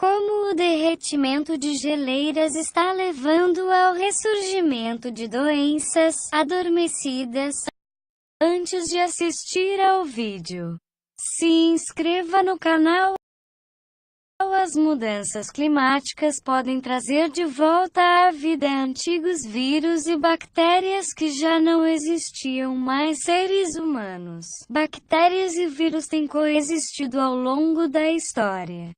como o derretimento de geleiras está levando ao ressurgimento de doenças adormecidas. Antes de assistir ao vídeo, se inscreva no canal. As mudanças climáticas podem trazer de volta à vida antigos vírus e bactérias que já não existiam mais. Seres humanos, bactérias e vírus têm coexistido ao longo da história.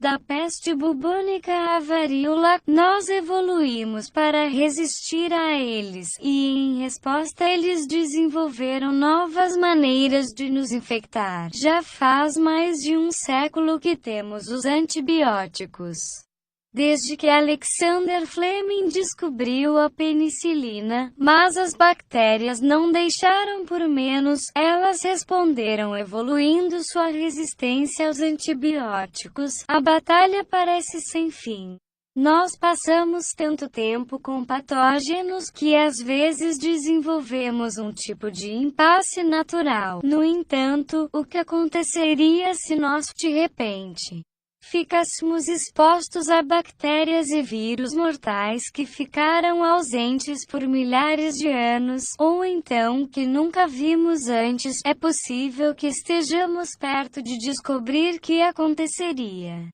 Da peste bubônica à varíola, nós evoluímos para resistir a eles, e em resposta eles desenvolveram novas maneiras de nos infectar. Já faz mais de um século que temos os antibióticos. Desde que Alexander Fleming descobriu a penicilina, mas as bactérias não deixaram por menos, elas responderam evoluindo sua resistência aos antibióticos. A batalha parece sem fim. Nós passamos tanto tempo com patógenos que às vezes desenvolvemos um tipo de impasse natural. No entanto, o que aconteceria se nós, de repente, ficássemos expostos a bactérias e vírus mortais que ficaram ausentes por milhares de anos, ou então que nunca vimos antes? É possível que estejamos perto de descobrir que aconteceria.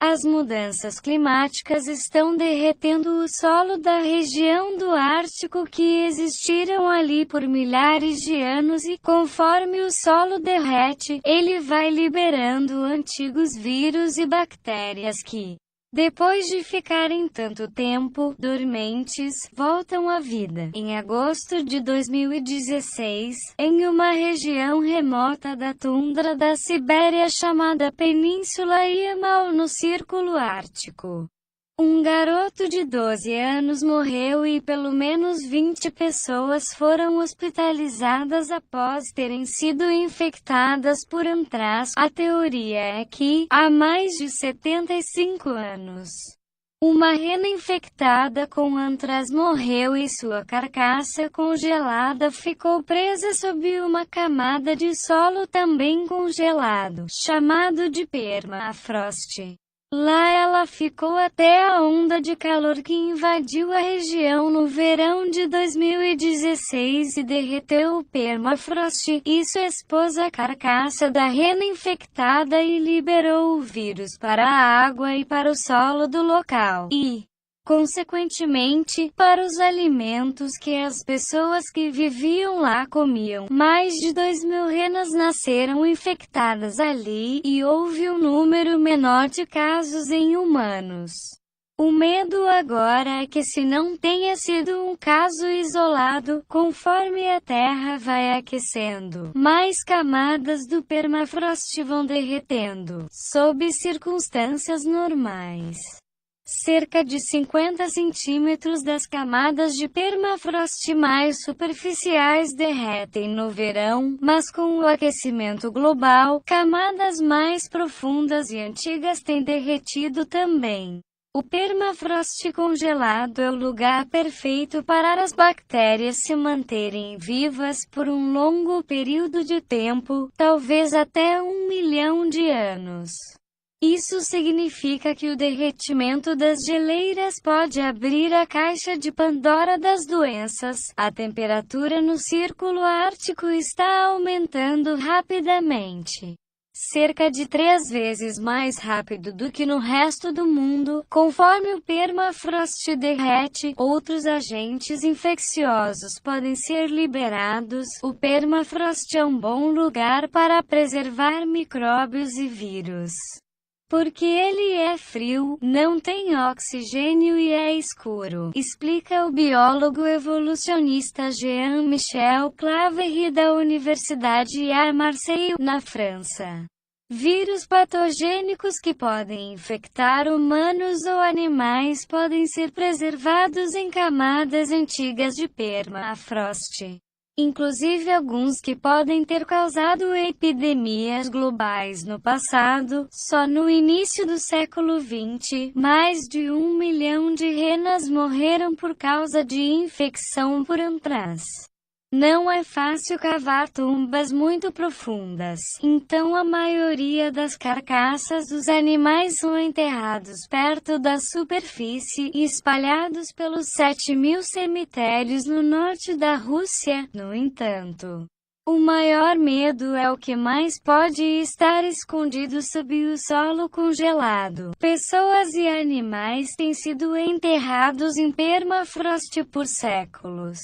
As mudanças climáticas estão derretendo o solo da região do Ártico que existiram ali por milhares de anos e, conforme o solo derrete, ele vai liberando antigos vírus e bactérias que, depois de ficarem tanto tempo dormentes, voltam à vida. Em agosto de 2016, em uma região remota da tundra da Sibéria chamada Península Yamal no Círculo Ártico, um garoto de 12 anos morreu e pelo menos 20 pessoas foram hospitalizadas após terem sido infectadas por antrax. A teoria é que, há mais de 75 anos, uma rena infectada com antrax morreu e sua carcaça congelada ficou presa sob uma camada de solo também congelado, chamado de permafrost. Lá ela ficou até a onda de calor que invadiu a região no verão de 2016 e derreteu o permafrost. Isso expôs a carcaça da rena infectada e liberou o vírus para a água e para o solo do local. E, consequentemente, para os alimentos que as pessoas que viviam lá comiam. Mais de 2.000 renas nasceram infectadas ali, e houve um número menor de casos em humanos. O medo agora é que se não tenha sido um caso isolado, conforme a Terra vai aquecendo, mais camadas do permafrost vão derretendo. Sob circunstâncias normais, cerca de 50 centímetros das camadas de permafrost mais superficiais derretem no verão, mas com o aquecimento global, camadas mais profundas e antigas têm derretido também. O permafrost congelado é o lugar perfeito para as bactérias se manterem vivas por um longo período de tempo, talvez até 1 milhão de anos. Isso significa que o derretimento das geleiras pode abrir a caixa de Pandora das doenças. A temperatura no Círculo Ártico está aumentando rapidamente, cerca de 3 vezes mais rápido do que no resto do mundo. Conforme o permafrost derrete, outros agentes infecciosos podem ser liberados. O permafrost é um bom lugar para preservar micróbios e vírus, porque ele é frio, não tem oxigênio e é escuro, explica o biólogo evolucionista Jean-Michel Claverie da Universidade à Marseille, na França. Vírus patogênicos que podem infectar humanos ou animais podem ser preservados em camadas antigas de permafrost. Inclusive alguns que podem ter causado epidemias globais no passado. Só no início do século XX, mais de 1 milhão de renas morreram por causa de infecção por antrax. Não é fácil cavar tumbas muito profundas, então a maioria das carcaças dos animais são enterrados perto da superfície e espalhados pelos 7.000 cemitérios no norte da Rússia. No entanto, o maior medo é o que mais pode estar escondido sob o solo congelado. Pessoas e animais têm sido enterrados em permafrost por séculos.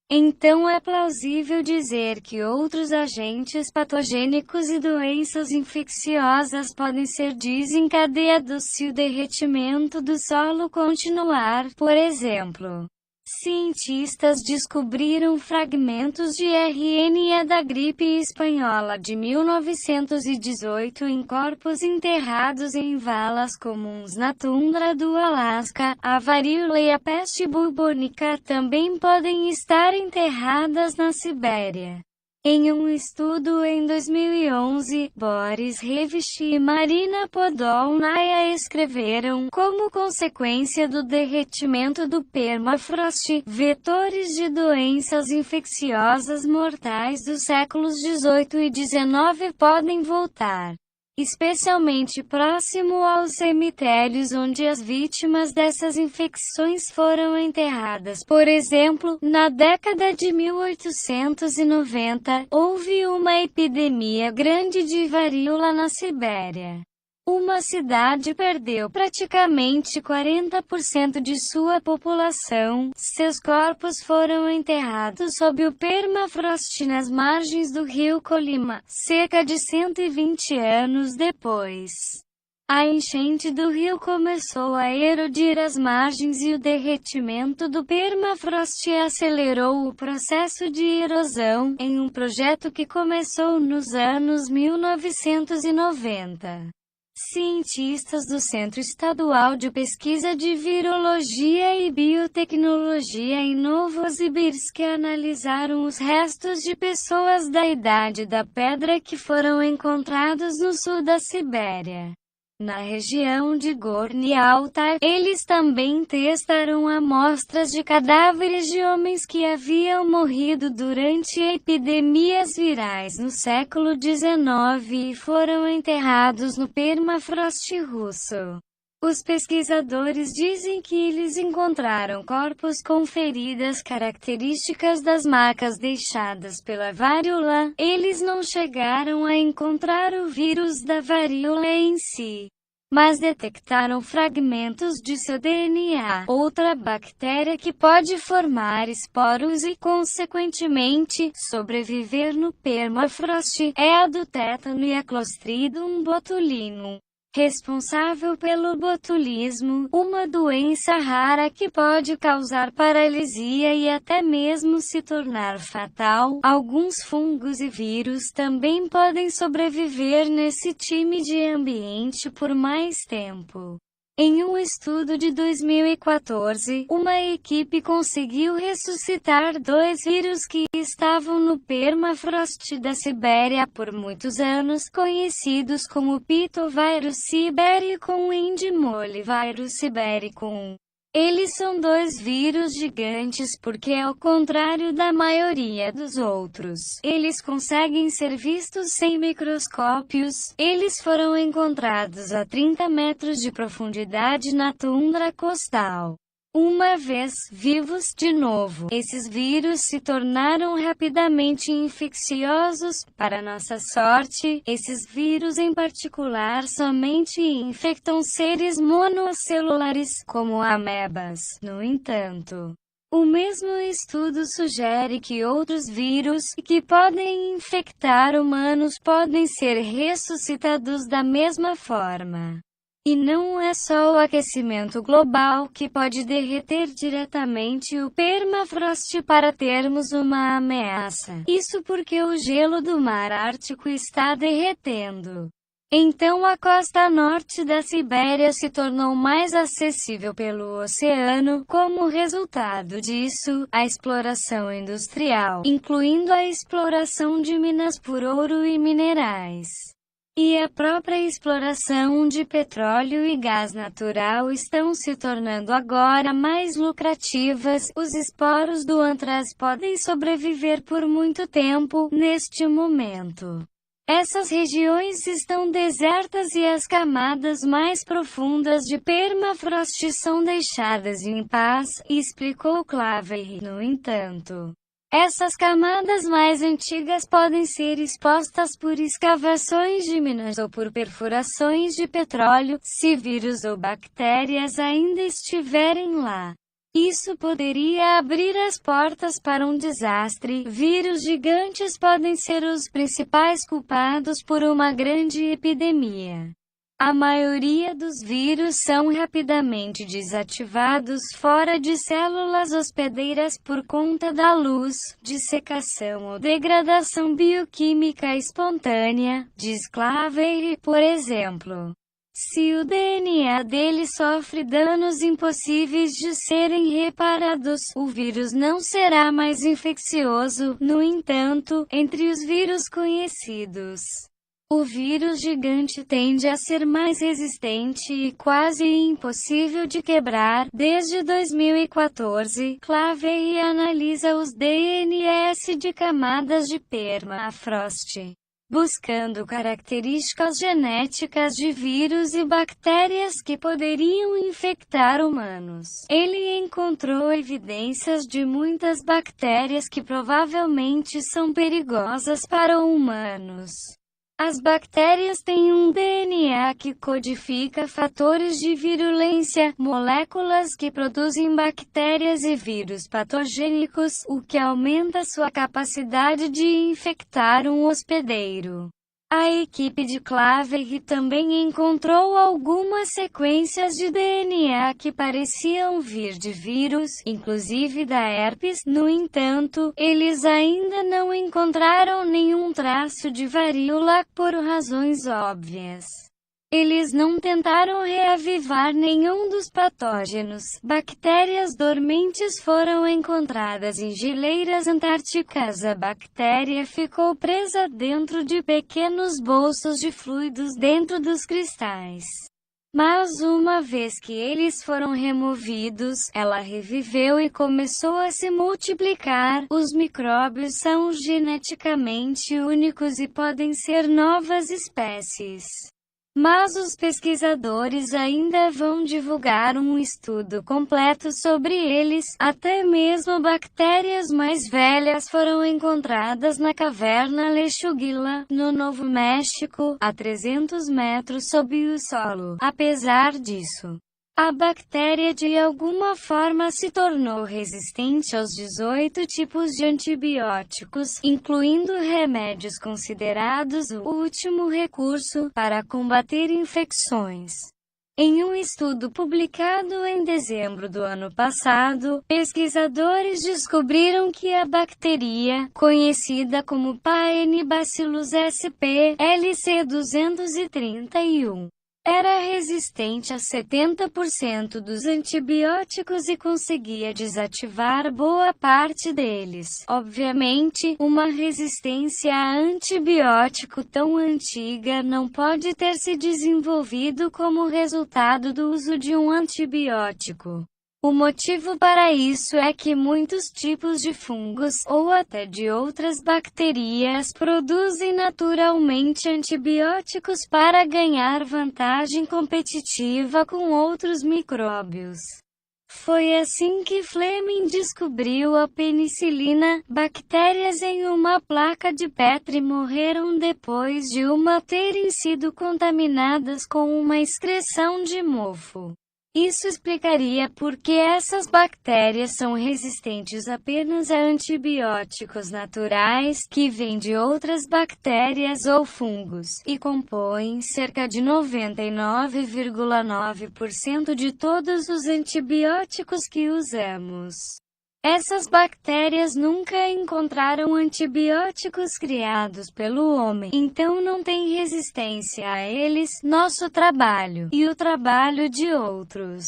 Então é plausível dizer que outros agentes patogênicos e doenças infecciosas podem ser desencadeados se o derretimento do solo continuar. Por exemplo, cientistas descobriram fragmentos de RNA da gripe espanhola de 1918 em corpos enterrados em valas comuns na tundra do Alasca. A varíola e a peste bubônica também podem estar enterradas na Sibéria. Em um estudo em 2011, Boris Revich e Marina Podolnaya escreveram, como consequência do derretimento do permafrost, vetores de doenças infecciosas mortais dos séculos 18 e 19 podem voltar, especialmente próximo aos cemitérios onde as vítimas dessas infecções foram enterradas. Por exemplo, na década de 1890, houve uma epidemia grande de varíola na Sibéria. Uma cidade perdeu praticamente 40% de sua população. Seus corpos foram enterrados sob o permafrost nas margens do rio Colima, cerca de 120 anos depois. A enchente do rio começou a erodir as margens e o derretimento do permafrost acelerou o processo de erosão, em um projeto que começou nos anos 1990. Cientistas do Centro Estadual de Pesquisa de Virologia e Biotecnologia em Novosibirsk analisaram os restos de pessoas da Idade da Pedra que foram encontrados no sul da Sibéria. Na região de Gorny Altai, eles também testaram amostras de cadáveres de homens que haviam morrido durante epidemias virais no século XIX e foram enterrados no permafrost russo. Os pesquisadores dizem que eles encontraram corpos com feridas características das marcas deixadas pela varíola. Eles não chegaram a encontrar o vírus da varíola em si, mas detectaram fragmentos de seu DNA, outra bactéria que pode formar esporos e, consequentemente, sobreviver no permafrost, é a do tétano e a Clostridium botulinum, responsável pelo botulismo, uma doença rara que pode causar paralisia e até mesmo se tornar fatal. Alguns fungos e vírus também podem sobreviver nesse time de ambiente por mais tempo. Em um estudo de 2014, uma equipe conseguiu ressuscitar 2 vírus que estavam no permafrost da Sibéria por muitos anos, conhecidos como Pitovírus sibericum e Endemolivírus sibericum. Eles são 2 vírus gigantes porque, ao contrário da maioria dos outros, eles conseguem ser vistos sem microscópios. Eles foram encontrados a 30 metros de profundidade na tundra costal. Uma vez vivos de novo, esses vírus se tornaram rapidamente infecciosos. Para nossa sorte, esses vírus em particular somente infectam seres monocelulares, como amebas. No entanto, o mesmo estudo sugere que outros vírus, que podem infectar humanos, podem ser ressuscitados da mesma forma. E não é só o aquecimento global que pode derreter diretamente o permafrost para termos uma ameaça. Isso porque o gelo do mar Ártico está derretendo. Então a costa norte da Sibéria se tornou mais acessível pelo oceano. Como resultado disso, a exploração industrial, incluindo a exploração de minas por ouro e minerais, e a própria exploração de petróleo e gás natural estão se tornando agora mais lucrativas. Os esporos do antraz podem sobreviver por muito tempo, neste momento. Essas regiões estão desertas e as camadas mais profundas de permafrost são deixadas em paz, explicou Claver. No entanto, essas camadas mais antigas podem ser expostas por escavações de minas ou por perfurações de petróleo, se vírus ou bactérias ainda estiverem lá. Isso poderia abrir as portas para um desastre. Vírus gigantes podem ser os principais culpados por uma grande epidemia. A maioria dos vírus são rapidamente desativados fora de células hospedeiras por conta da luz, dissecação ou degradação bioquímica espontânea, diz Claver, por exemplo. Se o DNA dele sofre danos impossíveis de serem reparados, o vírus não será mais infeccioso. No entanto, entre os vírus conhecidos, o vírus gigante tende a ser mais resistente e quase impossível de quebrar. Desde 2014, Claver analisa os DNS de camadas de permafrost, buscando características genéticas de vírus e bactérias que poderiam infectar humanos. Ele encontrou evidências de muitas bactérias que provavelmente são perigosas para humanos. As bactérias têm um DNA que codifica fatores de virulência, moléculas que produzem bactérias e vírus patogênicos, o que aumenta sua capacidade de infectar um hospedeiro. A equipe de Claver também encontrou algumas sequências de DNA que pareciam vir de vírus, inclusive da herpes. No entanto, eles ainda não encontraram nenhum traço de varíola, por razões óbvias. Eles não tentaram reavivar nenhum dos patógenos. Bactérias dormentes foram encontradas em geleiras antárticas. A bactéria ficou presa dentro de pequenos bolsos de fluidos dentro dos cristais. Mas uma vez que eles foram removidos, ela reviveu e começou a se multiplicar. Os micróbios são geneticamente únicos e podem ser novas espécies. Mas os pesquisadores ainda vão divulgar um estudo completo sobre eles. Até mesmo bactérias mais velhas foram encontradas na caverna Lechuguilla, no Novo México, a 300 metros sob o solo. Apesar disso, a bactéria de alguma forma se tornou resistente aos 18 tipos de antibióticos, incluindo remédios considerados o último recurso para combater infecções. Em um estudo publicado em dezembro do ano passado, pesquisadores descobriram que a bactéria, conhecida como Paenibacillus sp. LC231, era resistente a 70% dos antibióticos e conseguia desativar boa parte deles. Obviamente, uma resistência a antibiótico tão antiga não pode ter se desenvolvido como resultado do uso de um antibiótico. O motivo para isso é que muitos tipos de fungos, ou até de outras bactérias, produzem naturalmente antibióticos para ganhar vantagem competitiva com outros micróbios. Foi assim que Fleming descobriu a penicilina. Bactérias em uma placa de Petri morreram depois de terem sido contaminadas com uma excreção de mofo. Isso explicaria por que essas bactérias são resistentes apenas a antibióticos naturais, que vêm de outras bactérias ou fungos, e compõem cerca de 99,9% de todos os antibióticos que usamos. Essas bactérias nunca encontraram antibióticos criados pelo homem, então não têm resistência a eles. Nosso trabalho, e o trabalho de outros,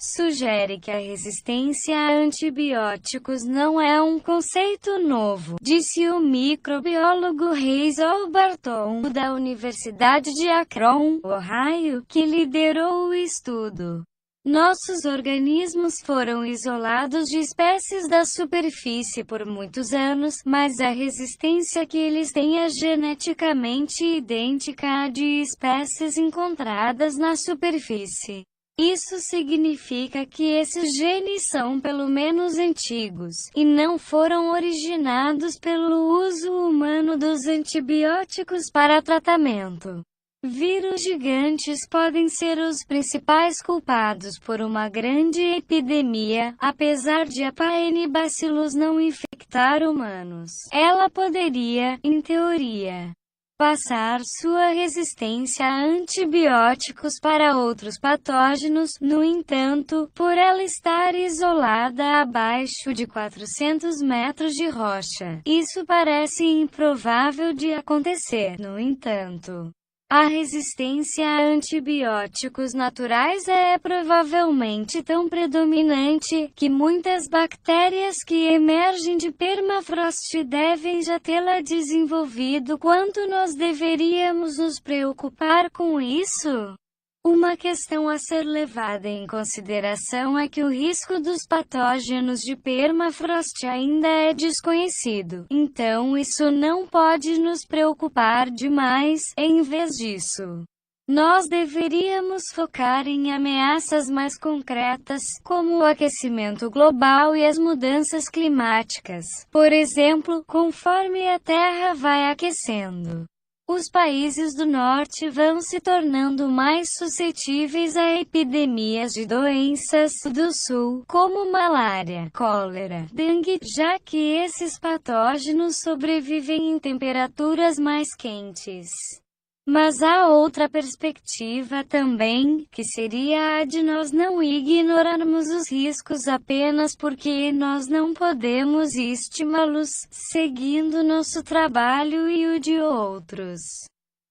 sugere que a resistência a antibióticos não é um conceito novo, disse o microbiólogo Hazel Barton, da Universidade de Akron, Ohio, que liderou o estudo. Nossos organismos foram isolados de espécies da superfície por muitos anos, mas a resistência que eles têm é geneticamente idêntica à de espécies encontradas na superfície. Isso significa que esses genes são pelo menos antigos, e não foram originados pelo uso humano dos antibióticos para tratamento. Vírus gigantes podem ser os principais culpados por uma grande epidemia, apesar de a Paenibacillus não infectar humanos. Ela poderia, em teoria, passar sua resistência a antibióticos para outros patógenos. No entanto, por ela estar isolada abaixo de 400 metros de rocha, isso parece improvável de acontecer. No entanto, a resistência a antibióticos naturais é provavelmente tão predominante que muitas bactérias que emergem de permafrost devem já tê-la desenvolvido. Quanto nós deveríamos nos preocupar com isso? Uma questão a ser levada em consideração é que o risco dos patógenos de permafrost ainda é desconhecido, então isso não pode nos preocupar demais. Em vez disso, nós deveríamos focar em ameaças mais concretas, como o aquecimento global e as mudanças climáticas. Por exemplo, conforme a Terra vai aquecendo, os países do norte vão se tornando mais suscetíveis a epidemias de doenças do sul, como malária, cólera, dengue, já que esses patógenos sobrevivem em temperaturas mais quentes. Mas há outra perspectiva também, que seria a de nós não ignorarmos os riscos apenas porque nós não podemos estimá-los, seguindo nosso trabalho e o de outros.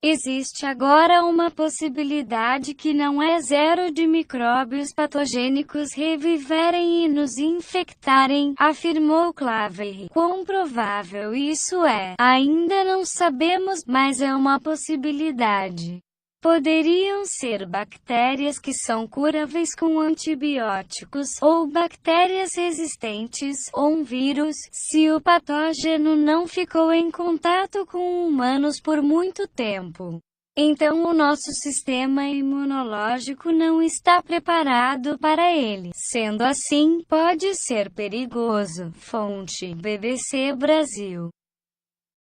Existe agora uma possibilidade que não é zero de micróbios patogênicos reviverem e nos infectarem, afirmou Claver. Quão provável isso é? Ainda não sabemos, mas é uma possibilidade. Poderiam ser bactérias que são curáveis com antibióticos, ou bactérias resistentes, ou um vírus, se o patógeno não ficou em contato com humanos por muito tempo. Então o nosso sistema imunológico não está preparado para ele. Sendo assim, pode ser perigoso. Fonte: BBC Brasil.